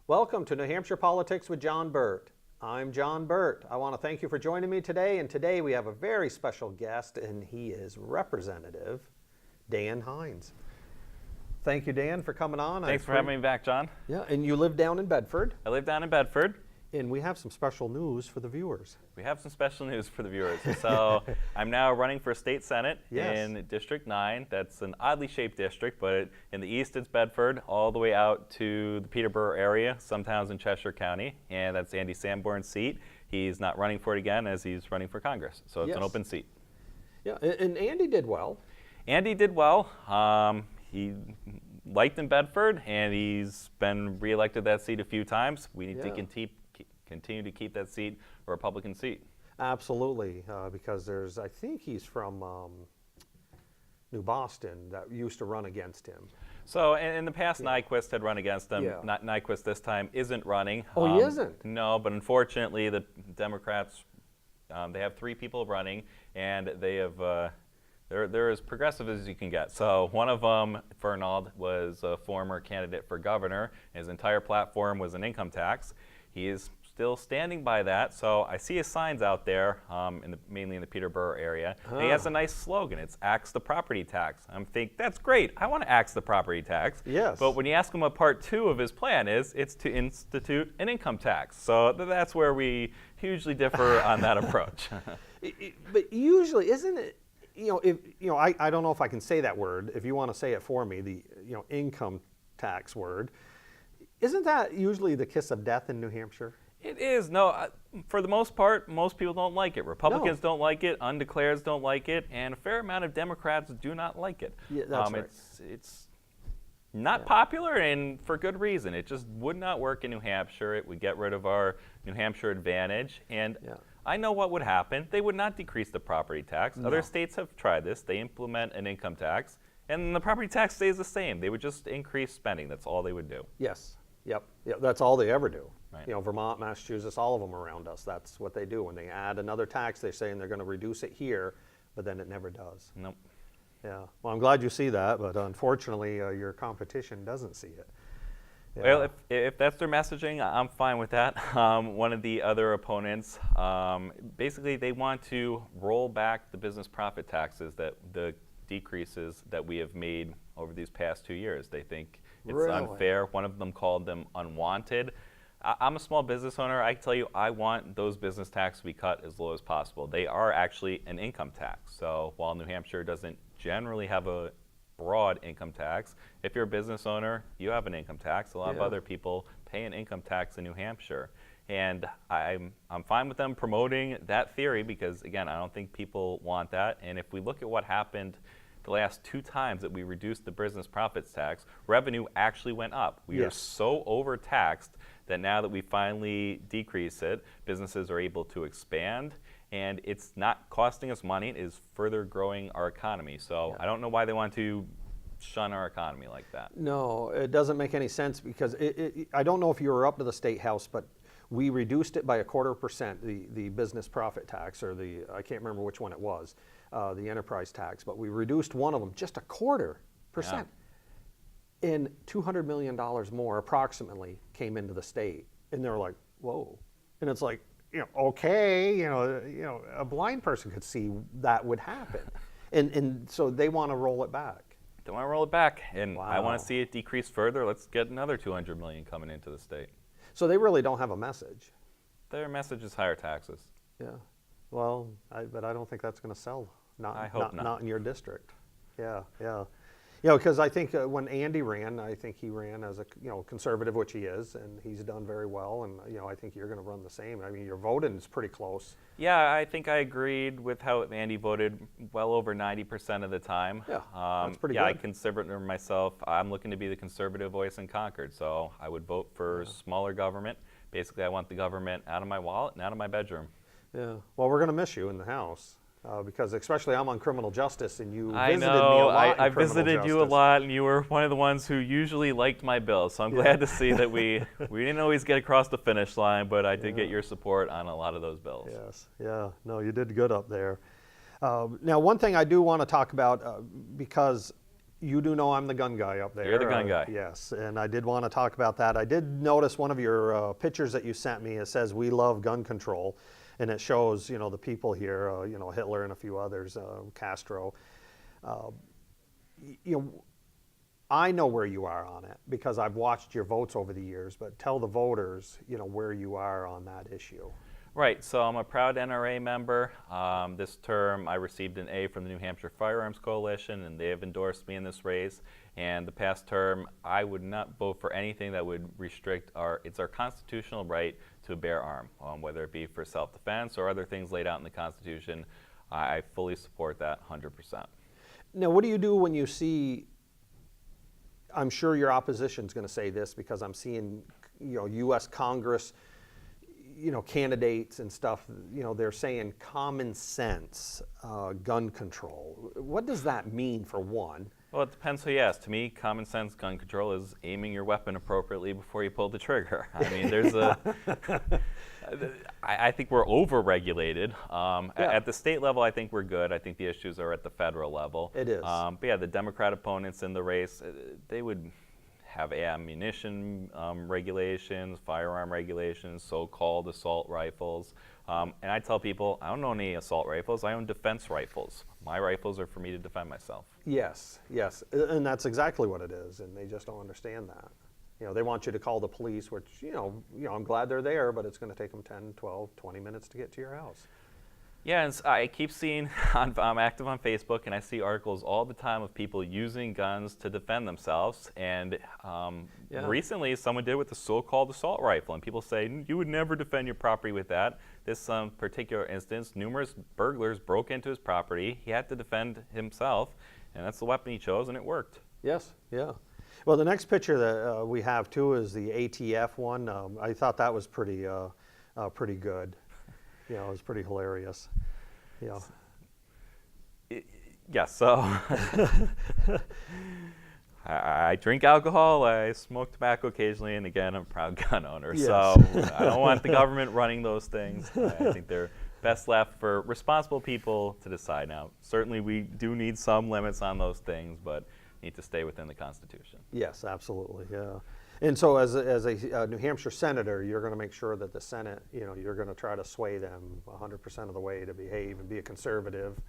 Welcome to New Hampshire Politics with John Burt. I'm John Burt. I want to thank you for joining me today, and today we have a very special guest, and he is Representative Dan Hynes. Thank you, Dan, for coming on. Thanks for having me back, John. Yeah, and you live down in Bedford. I live down in Bedford. And we have some special news for the viewers. We have some special news for the viewers. So I'm now running for state senate in District 9. That's an oddly shaped district, but in the east it's Bedford, all the way out to the Peterborough area, some towns in Cheshire County, and that's Andy Sanborn's seat. He's not running for it again as he's running for Congress, so it's an open seat. Yeah, and Andy did well. Andy did well. He liked in Bedford, and he's been reelected that seat a few times. We need to continue to keep that seat a Republican seat. Absolutely, because I think he's from New Boston that used to run against him. So in the past, Nyquist had run against him. Nyquist this time isn't running. Oh, he isn't? No, but unfortunately the Democrats, they have 3 people running, and they have, they're as progressive as you can get. So one of them, Fernald, was a former candidate for governor. His entire platform was an income tax. He is still standing by that, so I see his signs out there, mainly in the Peterborough area. And he has a nice slogan. It's "Axe the property tax." I'm thinking, that's great. I want to axe the property tax. Yes. But when you ask him what part 2 of his plan is, it's to institute an income tax. So that's where we hugely differ on that approach. But usually, isn't it? I don't know if I can say that word. If you want to say it for me, the income tax word. Isn't that usually the kiss of death in New Hampshire? It is. No, for the most part, most people don't like it. Republicans don't like it, undeclareds don't like it, and a fair amount of Democrats do not like it. Yeah, that's right. It's not popular, and for good reason. It just would not work in New Hampshire. It would get rid of our New Hampshire advantage, and I know what would happen. They would not decrease the property tax. Other states have tried this. They implement an income tax, and the property tax stays the same. They would just increase spending. That's all they would do. Yes. Yep. That's all they ever do. Right. Vermont, Massachusetts, all of them around us, that's what they do. When they add another tax, they're saying they're going to reduce it here, but then it never does. Nope. Yeah. Well, I'm glad you see that, but unfortunately, your competition doesn't see it. Yeah. Well, if that's their messaging, I'm fine with that. One of the other opponents, basically they want to roll back the business profit taxes, that the decreases that we have made over these past 2 years. They think it's unfair. One of them called them unwanted. I'm a small business owner. I can tell you I want those business taxes to be cut as low as possible. They are actually an income tax. So while New Hampshire doesn't generally have a broad income tax, if you're a business owner, you have an income tax. A lot of other people pay an income tax in New Hampshire. And I'm fine with them promoting that theory because, again, I don't think people want that. And if we look at what happened the last 2 times that we reduced the business profits tax, revenue actually went up. We are so overtaxed that now that we finally decrease it, businesses are able to expand, and it's not costing us money. It is further growing our economy. So I don't know why they want to shun our economy like that. No, it doesn't make any sense because I don't know if you were up to the State House, but we reduced it by 1/4%, the business profit tax, or I can't remember which one it was, the enterprise tax, but we reduced one of them just 1/4%. And $200 million more approximately came into the state. And they're like, whoa. And it's like, okay, a blind person could see that would happen. And so they want to roll it back. They want to roll it back, and I want to see it decrease further. Let's get another $200 million coming into the state. So they really don't have a message. Their message is higher taxes. Yeah. Well, but I don't think that's going to sell. I hope not. Not in your district. Yeah. Because I think when Andy ran, I think he ran as a conservative, which he is, and he's done very well. And I think you're going to run the same. I mean, your voting is pretty close. Yeah, I think I agreed with how Andy voted well over 90% of the time. Yeah, that's pretty good. I consider myself. I'm looking to be the conservative voice in Concord, so I would vote for smaller government. Basically, I want the government out of my wallet and out of my bedroom. Yeah. Well, we're going to miss you in the House. Because especially I'm on criminal justice, and you I visited know. me a lot. I visited you a lot, and you were one of the ones who usually liked my bills. So I'm glad to see that we didn't always get across the finish line, but I did get your support on a lot of those bills. Yes. Yeah. No, you did good up there. Now, one thing I do want to talk about, because You do know I'm the gun guy up there. You're the gun guy. Yes, and I did want to talk about that. I did notice one of your pictures that you sent me. It says "We love gun control," and it shows the people here. Hitler and a few others, Castro. You know, I know where you are on it because I've watched your votes over the years. But tell the voters, where you are on that issue. Right, so I'm a proud NRA member. This term I received an A from the New Hampshire Firearms Coalition, and they have endorsed me in this race. And the past term, I would not vote for anything that would restrict it's our constitutional right to bear arm, whether it be for self-defense or other things laid out in the Constitution. I fully support that 100%. Now, what do you do when you see, I'm sure your opposition's going to say this because I'm seeing, U.S. Congress, candidates and stuff, they're saying common sense gun control. What does that mean, for one? Well, it depends who you ask. To me, common sense gun control is aiming your weapon appropriately before you pull the trigger. I mean, I think we're over-regulated. At the state level, I think we're good. I think the issues are at the federal level. It is. But yeah, the Democrat opponents in the race, they would have ammunition regulations, firearm regulations, so-called assault rifles. And I tell people, I don't own any assault rifles, I own defense rifles. My rifles are for me to defend myself. Yes, and that's exactly what it is, and they just don't understand that. They want you to call the police, which, I'm glad they're there, but it's going to take them 10, 12, 20 minutes to get to your house. Yeah, and I keep seeing, I'm active on Facebook, and I see articles all the time of people using guns to defend themselves. And recently, someone did with the so-called assault rifle, and people say, you would never defend your property with that. This particular instance, numerous burglars broke into his property. He had to defend himself, and that's the weapon he chose, and it worked. Yes, yeah. Well, the next picture that we have, too, is the ATF one. I thought that was pretty good. It was pretty hilarious. Yes, so I drink alcohol, I smoke tobacco occasionally, and again, I'm a proud gun owner. Yes. So I don't want the government running those things. I think they're best left for responsible people to decide. Now, certainly we do need some limits on those things, but need to stay within the Constitution. Yes, absolutely, yeah. And so as a New Hampshire senator, you're going to make sure that the Senate, you're going to try to sway them 100% of the way to behave and be a conservative,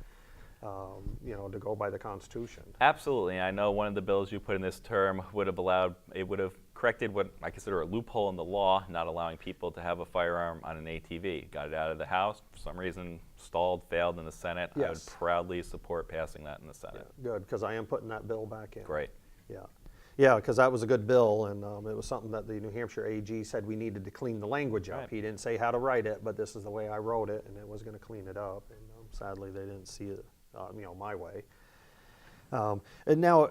to go by the Constitution. Absolutely. I know one of the bills you put in this term would have corrected what I consider a loophole in the law, not allowing people to have a firearm on an ATV. Got it out of the House. For some reason, stalled, failed in the Senate. Yes. I would proudly support passing that in the Senate. Yeah, good, because I am putting that bill back in. Great. Yeah. Yeah, because that was a good bill, and it was something that the New Hampshire AG said we needed to clean the language up. Right. He didn't say how to write it, but this is the way I wrote it, and it was going to clean it up. And sadly, they didn't see it, my way. And now,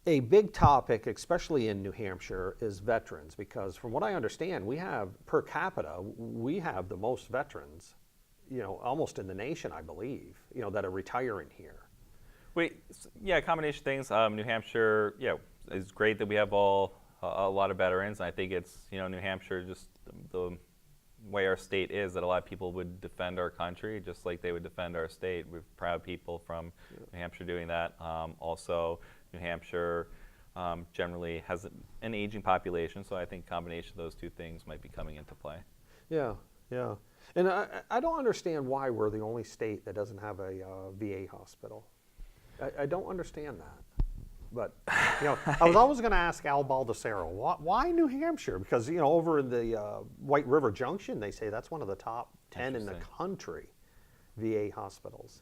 a big topic, especially in New Hampshire, is veterans, because from what I understand, we have, per capita, we have the most veterans, almost in the nation, I believe, that are retiring here. A combination of things. New Hampshire, it's great that we have a lot of veterans. I think it's, New Hampshire, just the way our state is, that a lot of people would defend our country just like they would defend our state. We're proud people from New Hampshire doing that. Also, New Hampshire generally has an aging population, so I think a combination of those two things might be coming into play. Yeah. And I don't understand why we're the only state that doesn't have a VA hospital. I don't understand that. But, I was always going to ask Al Baldessaro, why New Hampshire? Because, over in the White River Junction, they say that's one of the top 10 in the country, VA hospitals.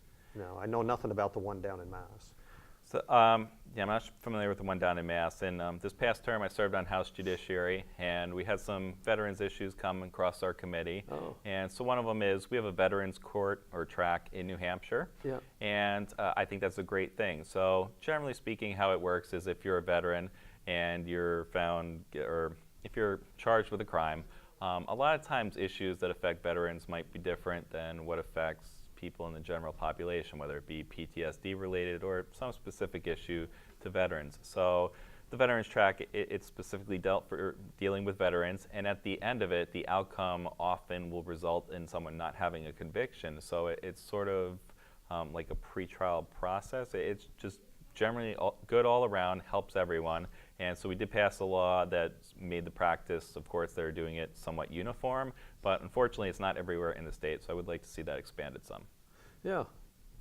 I know nothing about the one down in Mass. So, I'm not familiar with the one down in Mass. And this past term, I served on House Judiciary, and we had some veterans issues come across our committee. Oh. And so one of them is we have a veterans court or track in New Hampshire. Yeah. And I think that's a great thing. So generally speaking, how it works is if you're a veteran and you're found, or if you're charged with a crime, a lot of times issues that affect veterans might be different than what affects people in the general population, whether it be PTSD related or some specific issue to veterans. So the veterans track, it's specifically dealing with veterans, and at the end of it, the outcome often will result in someone not having a conviction. So it's sort of like a pretrial process. It's just generally good all around, helps everyone. And so we did pass a law that made the practice, of course, they're doing it somewhat uniform, but unfortunately it's not everywhere in the state, so I would like to see that expanded some. Yeah,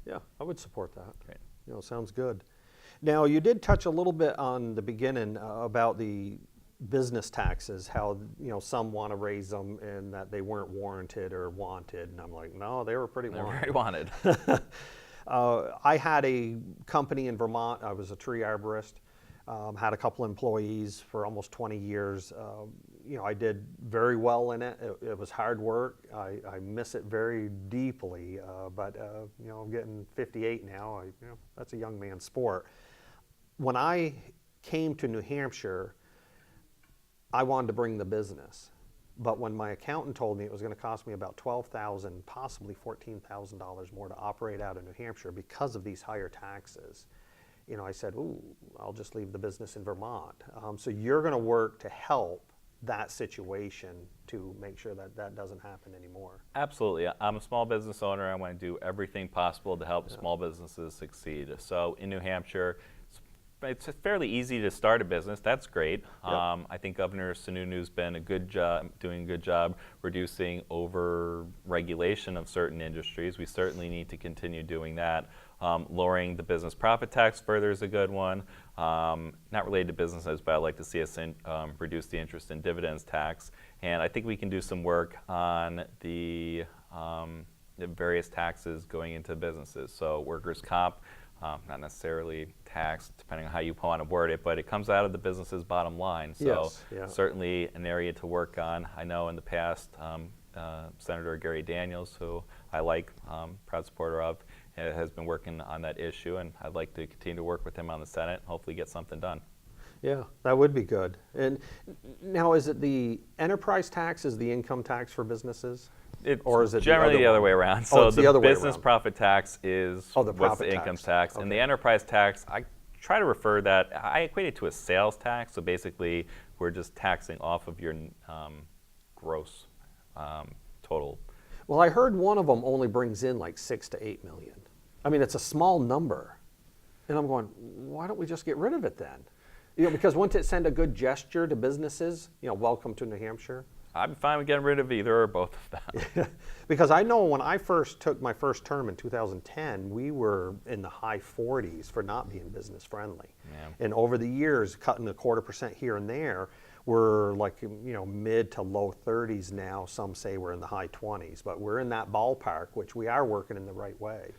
yeah, I would support that. Great. Sounds good. Now, you did touch a little bit on the beginning about the business taxes, how, some want to raise them and that they weren't warranted or wanted. And I'm like, no, they were pretty They're wanted. very wanted. I had a company in Vermont. I was a tree arborist. Had a couple employees for almost 20 years. I did very well in it. It was hard work. I miss it very deeply. But I'm getting 58 now. That's a young man's sport. When I came to New Hampshire, I wanted to bring the business. But when my accountant told me it was going to cost me about $12,000, possibly $14,000 more to operate out of New Hampshire because of these higher taxes, I said, ooh, I'll just leave the business in Vermont. So you're going to work to help that situation to make sure that that doesn't happen anymore. Absolutely. I'm a small business owner. I want to do everything possible to help small businesses succeed. So in New Hampshire, it's fairly easy to start a business. That's great. Yep. I think Governor Sununu's been doing a good job reducing over-regulation of certain industries. We certainly need to continue doing that. Lowering the business profit tax further is a good one. Not related to businesses, but I'd like to see us reduce the interest and dividends tax. And I think we can do some work on the various taxes going into businesses. So workers' comp, not necessarily taxed, depending on how you want to word it, but it comes out of the business's bottom line. So Yes, yeah. Certainly an area to work on. I know in the past, Senator Gary Daniels, who I like, proud supporter of, has been working on that issue, and I'd like to continue to work with him on the Senate and hopefully get something done. Yeah, that would be good. And now, is it the enterprise tax is the income tax for businesses? It's or is it generally the other way around. So it's the other way business around. profit tax is the what's profit the income tax. tax. Okay. And the enterprise tax, I try to refer that, I equate it to a sales tax. So basically, we're just taxing off of your gross total. Well, I heard one of them only brings in like 6 to 8 million. I mean, it's a small number. And I'm going, why don't we just get rid of it then? Because wouldn't it send a good gesture to businesses? Welcome to New Hampshire. I'm fine with getting rid of either or both of them. Because I know when I first took my first term in 2010, we were in the high 40s for not being business friendly. Yeah. And over the years, cutting a 0.25% here and there, we're like, mid to low 30s now. Some say we're in the high 20s, but we're in that ballpark, which we are working in the right way.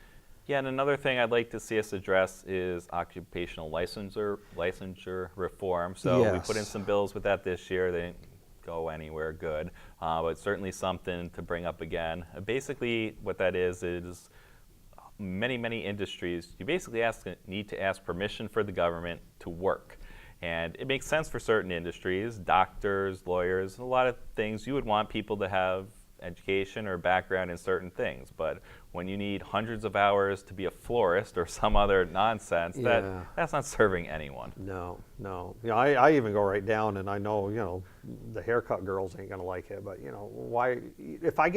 Yeah, and another thing I'd like to see us address is occupational licensure reform. So we put in Yes. some bills with that this year. They didn't go anywhere good, but certainly something to bring up again. Basically, what that is many industries, you basically need to ask permission for the government to work. And it makes sense for certain industries, doctors, lawyers, a lot of things. You would want people to have education or background in certain things, but when you need hundreds of hours to be a florist or some other nonsense, that's not serving anyone. No. I even go right down, and I know, the haircut girls ain't gonna like it, but why? If I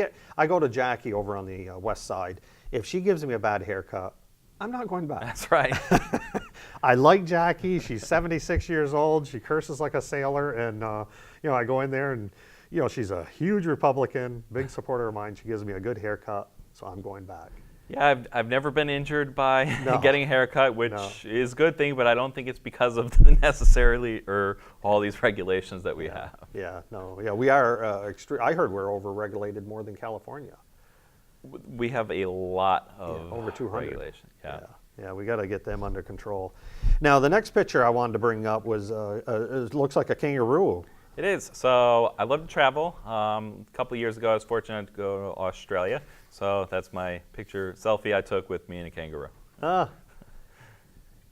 go to Jackie over on the west side, if she gives me a bad haircut, I'm not going back. That's right. I like Jackie. She's 76 years old. She curses like a sailor, and I go in there, and she's a huge Republican, big supporter of mine. She gives me a good haircut, so I'm going back. Yeah, I've never been injured by No. getting a haircut, which No. is a good thing, but I don't think it's because of necessarily or all these regulations that we have. Yeah, we are I heard we're over-regulated more than California. We have a lot of over 200. regulation. Yeah, we got to get them under control. Now, the next picture I wanted to bring up was it looks like a kangaroo. It is. So I love to travel. A couple of years ago, I was fortunate to go to Australia. So that's my selfie I took with me and a kangaroo. Ah,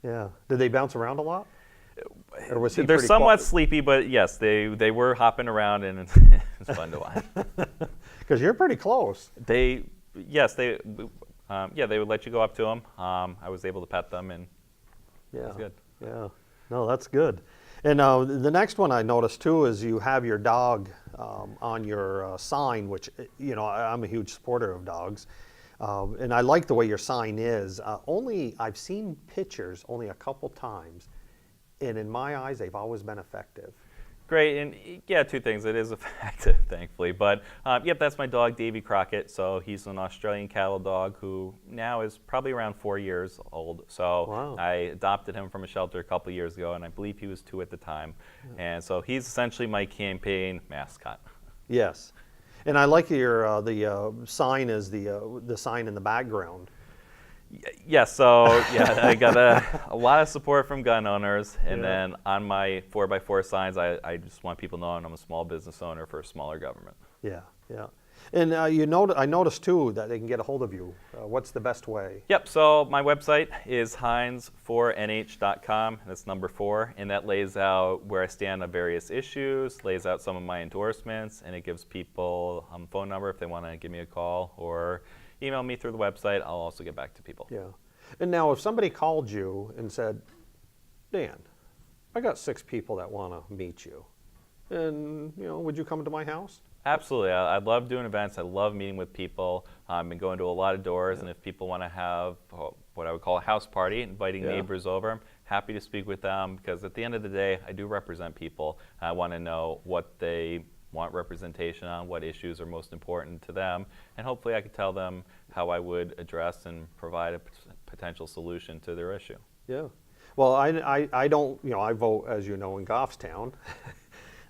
yeah. Did they bounce around a lot? Or was he They're pretty somewhat quiet? sleepy, but yes, they were hopping around, and it's fun to watch. Because you're pretty close. They would let you go up to them. I was able to pet them, and it was good. Yeah, no, that's good. And the next one I noticed too is you have your dog on your sign, which I'm a huge supporter of dogs. And I like the way your sign is. I've seen pictures only a couple times, and in my eyes, they've always been effective. Great, and yeah, two things. It is effective, thankfully. But yep, that's my dog, Davy Crockett. So he's an Australian cattle dog who now is probably around 4 years old. So Wow. I adopted him from a shelter a couple years ago, and I believe he was 2 at the time. And so he's essentially my campaign mascot. Yes, and I like your the sign is the sign in the background. Yeah, so yeah, I got a lot of support from gun owners, and Yeah. then on my 4x4 signs, I just want people knowing I'm a small business owner for a smaller government. Yeah, yeah. And I noticed too that they can get a hold of you. What's the best way? Yep, so my website is Hynes4nh.com, that's number 4, and that lays out where I stand on various issues, lays out some of my endorsements, and it gives people a phone number if they want to give me a call or email me through the website. I'll also get back to people. Yeah. And now, if somebody called you and said, Dan, I got 6 people that want to meet you, and would you come to my house? Absolutely. I love doing events. I love meeting with people. I've been going to a lot of doors, and if people want to have what I would call a house party, inviting neighbors over, I'm happy to speak with them, because at the end of the day, I do represent people. I want to know what they want representation on, what issues are most important to them, and hopefully I could tell them how I would address and provide a potential solution to their issue. Yeah. Well, I don't, I vote, as you know, in Goffstown.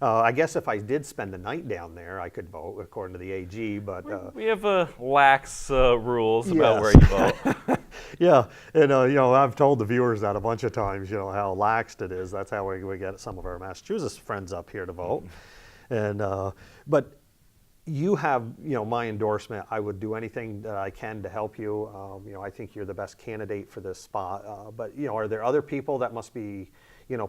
I guess if I did spend the night down there, I could vote according to the AG, but... We have lax rules about where Yes. you vote. Yeah, and I've told the viewers that a bunch of times, how laxed it is. That's how we get some of our Massachusetts friends up here to vote. And but you have my endorsement. I would do anything that I can to help you. I think you're the best candidate for this spot. But are there other people that must be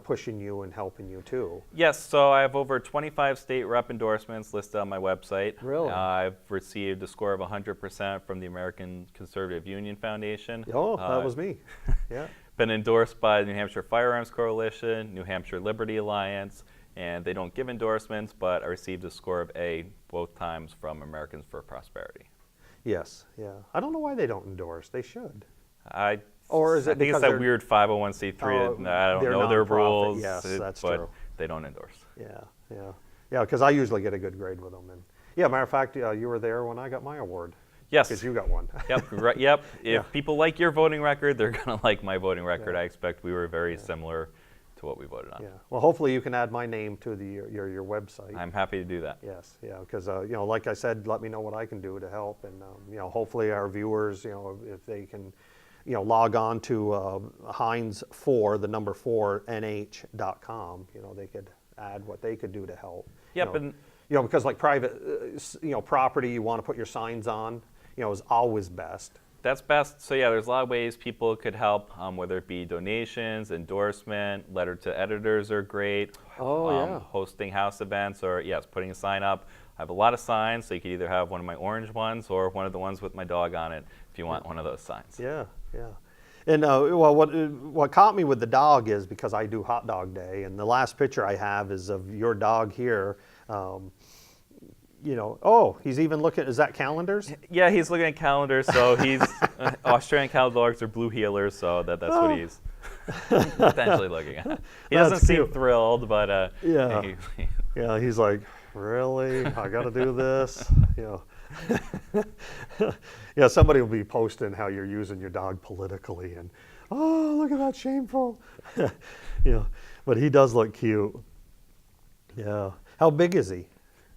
pushing you and helping you too? Yes, so I have over 25 state rep endorsements listed on my website. Really? I've received a score of 100% from the American Conservative Union Foundation. Oh, that was me. Yeah. Been endorsed by the New Hampshire Firearms Coalition, New Hampshire Liberty Alliance, and they don't give endorsements, but I received a score of A both times from Americans for Prosperity. Yes. Yeah. I don't know why they don't endorse. They should. Or is it I think because it's that they're- weird 501c3. I don't they're know their nonprofit. rules, Yes, that's but true. they don't endorse. Yeah. Yeah. Yeah. Because I usually get a good grade with them. And yeah, matter of fact, you were there when I got my award. Yes. Because you got one. Yep. Yep. If Yeah. people like your voting record, they're going to like my voting record. Yeah. I expect we were very similar to what we voted on. Yeah. Well, hopefully you can add my name to your website. I'm happy to do that. Yes. Yeah. Because like I said, let me know what I can do to help, and hopefully our viewers, if they can, log on to Hynes4, the number 4 nh.com. They could add what they could do to help. Yep. And Because like private, property you want to put your signs on, is always best. that's best. So yeah, there's a lot of ways people could help, whether it be donations, endorsement, letter to editors are great. Oh, yeah. Hosting house events, or yes, putting a sign up. I have a lot of signs, so you could either have one of my orange ones or one of the ones with my dog on it if you want one of those signs. Yeah, yeah. And well, what caught me with the dog is because I do Hot Dog Day, and the last picture I have is of your dog here. Oh, he's even looking. Is that calendars? Yeah, he's looking at calendars, so he's Australian cattle dogs are blue heelers, so that's what he's potentially looking at. He doesn't That's seem cute. thrilled, but Yeah. he- Yeah, he's like, really? I got to do this? Yeah, somebody will be posting how you're using your dog politically, and oh, look at that, shameful. But he does look cute. Yeah. How big is he?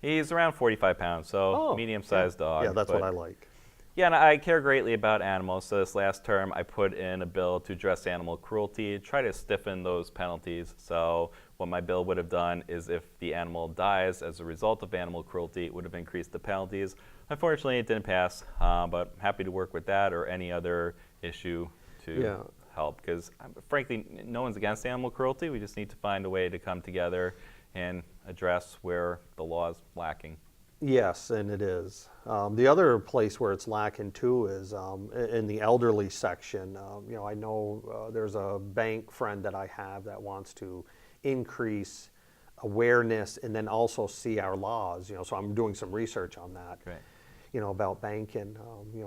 he's around 45 pounds, so Oh, medium-sized dog. Yeah, that's but- what I like. Yeah, and I care greatly about animals. So this last term, I put in a bill to address animal cruelty, try to stiffen those penalties. So what my bill would have done is if the animal dies as a result of animal cruelty, it would have increased the penalties. Unfortunately, it didn't pass, but I'm happy to work with that or any other issue to help. Because frankly, no one's against animal cruelty. We just need to find a way to come together and address where the law is lacking. Yes, and it is. The other place where it's lacking too is in the elderly section. I know there's a bank friend that I have that wants to increase awareness and then also see our laws. So I'm doing some research on that. Great. about banking,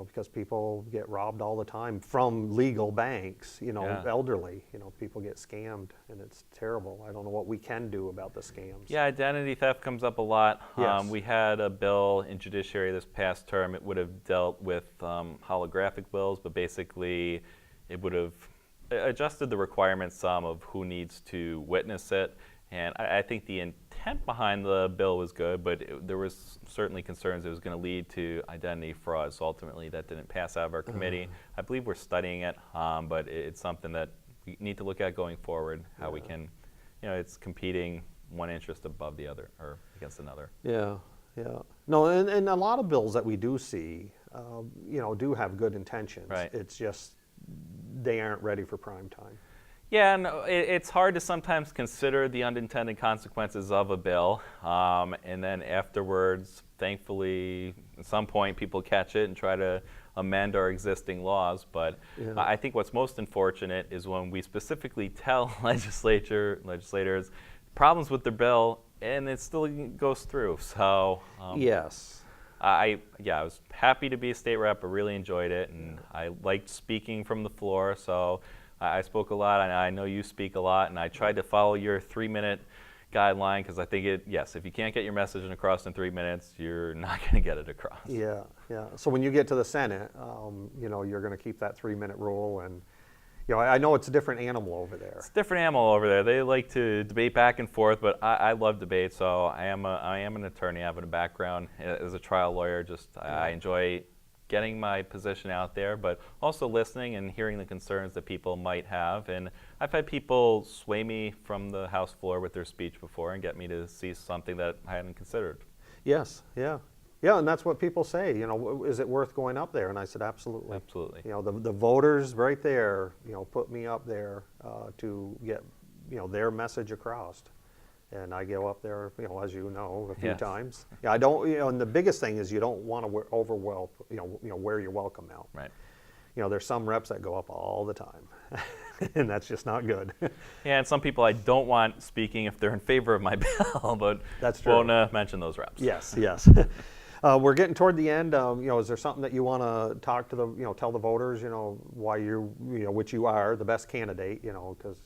because people get robbed all the time from legal banks, Yeah. elderly, people get scammed, and it's terrible. I don't know what we can do about the scams. Yeah, identity theft comes up a lot. Yes. We had a bill in judiciary this past term. It would have dealt with holographic bills, but basically it would have adjusted the requirements some of who needs to witness it. And I think the intent behind the bill was good, but there was certainly concerns it was going to lead to identity fraud. So ultimately, that didn't pass out of our committee. I believe we're studying it, but it's something that we need to look at going forward. How we can, it's competing one interest above the other or against another. Yeah, yeah. No, and a lot of bills that we do see, do have good intentions. Right. It's just they aren't ready for prime time. Yeah, and it's hard to sometimes consider the unintended consequences of a bill, and then afterwards, thankfully, at some point, people catch it and try to amend our existing laws. But Yeah. I think what's most unfortunate is when we specifically tell legislators problems with their bill, and it still goes through. So Yes. I was happy to be a state rep. I really enjoyed it, and I liked speaking from the floor. So I spoke a lot, and I know you speak a lot, and I tried to follow your 3-minute guideline because I think if you can't get your message across in 3 minutes, you're not going to get it across. Yeah, yeah. So when you get to the Senate, you're going to keep that 3-minute rule, and I know it's a different animal over there. It's a different animal over there. They like to debate back and forth, but I love debate. So I am an attorney. I have a background as a trial lawyer. I enjoy getting my position out there, but also listening and hearing the concerns that people might have. And I've had people sway me from the House floor with their speech before and get me to see something that I hadn't considered. Yes, yeah. Yeah, and that's what people say, is it worth going up there? And I said, absolutely. Absolutely. The voters right there, put me up there to get, their message across. And I go up there, as you know, a few Yes. times. Yeah, I don't, and the biggest thing is you don't want to overwhelm, wear your welcome out. Right. There's some reps that go up all the time, and that's just not good. Yeah, and some people I don't want speaking if they're in favor of my bill, but That's true. won't mention those reps. Yes, yes. We're getting toward the end. Is there something that you want to talk to tell the voters, why you're, which you are the best candidate, because,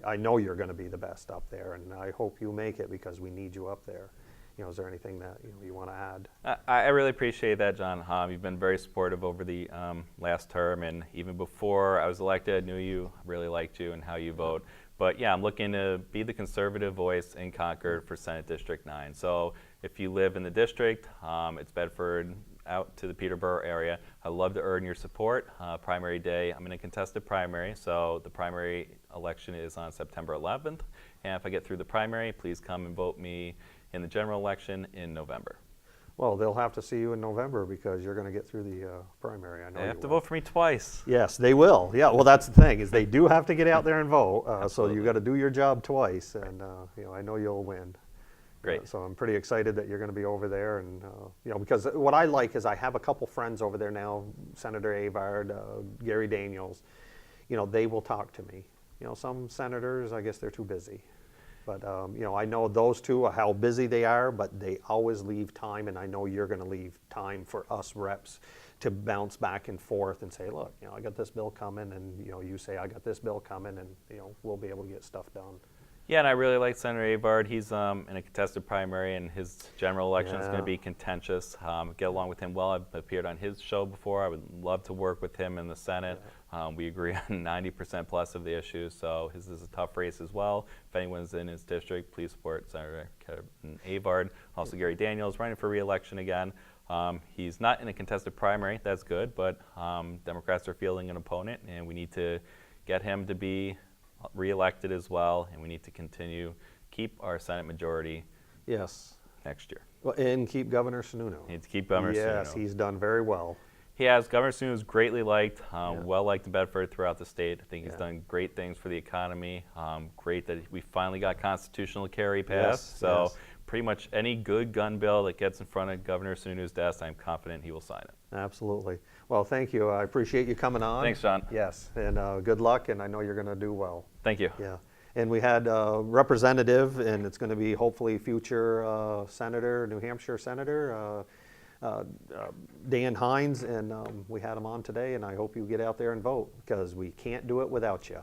I know you're going to be the best up there, and I hope you make it because we need you up there. Is there anything that you want to add? I really appreciate that, John. You've been very supportive over the last term, and even before I was elected, I knew you, really liked you and how you vote. But yeah, I'm looking to be the conservative voice in Concord for Senate District 9. So if you live in the district, it's Bedford out to the Peterborough area, I'd love to earn your support. Primary day, I'm in a contested primary, so the primary election is on September 11th. And if I get through the primary, please come and vote me in the general election in November. Well, they'll have to see you in November because you're going to get through the primary. I know They have you to will. vote for me twice. Yes, they will. Yeah, well, that's the thing is they do have to get out there and vote. So you got to do your job twice, and I know you'll win. Great. So I'm pretty excited that you're going to be over there, and because what I like is I have a couple friends over there now, Senator Avard, Gary Daniels. They will talk to me. Some senators, I guess they're too busy. But, I know those two, how busy they are, but they always leave time, and I know you're going to leave time for us reps to bounce back and forth and say, look, I got this bill coming, and, you say, I got this bill coming, and, we'll be able to get stuff done. Yeah, and I really like Senator Avard. He's in a contested primary, and his general election is going to be contentious. Get along with him well. I've appeared on his show before. I would love to work with him in the Senate. We agree on 90% plus of the issues, so his is a tough race as well. If anyone's in his district, please support Senator Avard. Also, Gary Daniels running for re-election again. He's not in a contested primary. That's good, but Democrats are fielding an opponent, and we need to get him to be re-elected as well, and we need to keep our Senate majority next year. Well, and keep Governor Sununu. Need to keep Governor Sununu. Yes, he's done very well. He has. Governor Sununu is greatly liked, well liked in Bedford throughout the state. I think he's done great things for the economy. Great that we finally got constitutional carry passed. So pretty much any good gun bill that gets in front of Governor Sununu's desk, I'm confident he will sign it. Absolutely. Well, thank you. I appreciate you coming on. Thanks, John. Yes, and good luck, and I know you're going to do well. Thank you. Yeah. And we had a representative, and it's going to be hopefully future senator, New Hampshire senator, Dan Hynes, and we had him on today, and I hope you get out there and vote, because we can't do it without you.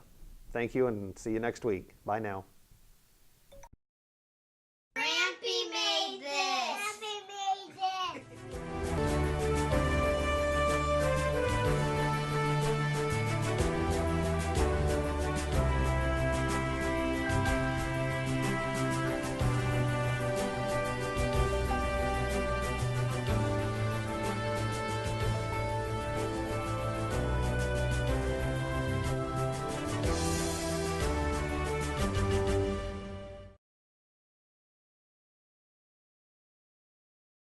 Thank you, and see you next week. Bye now.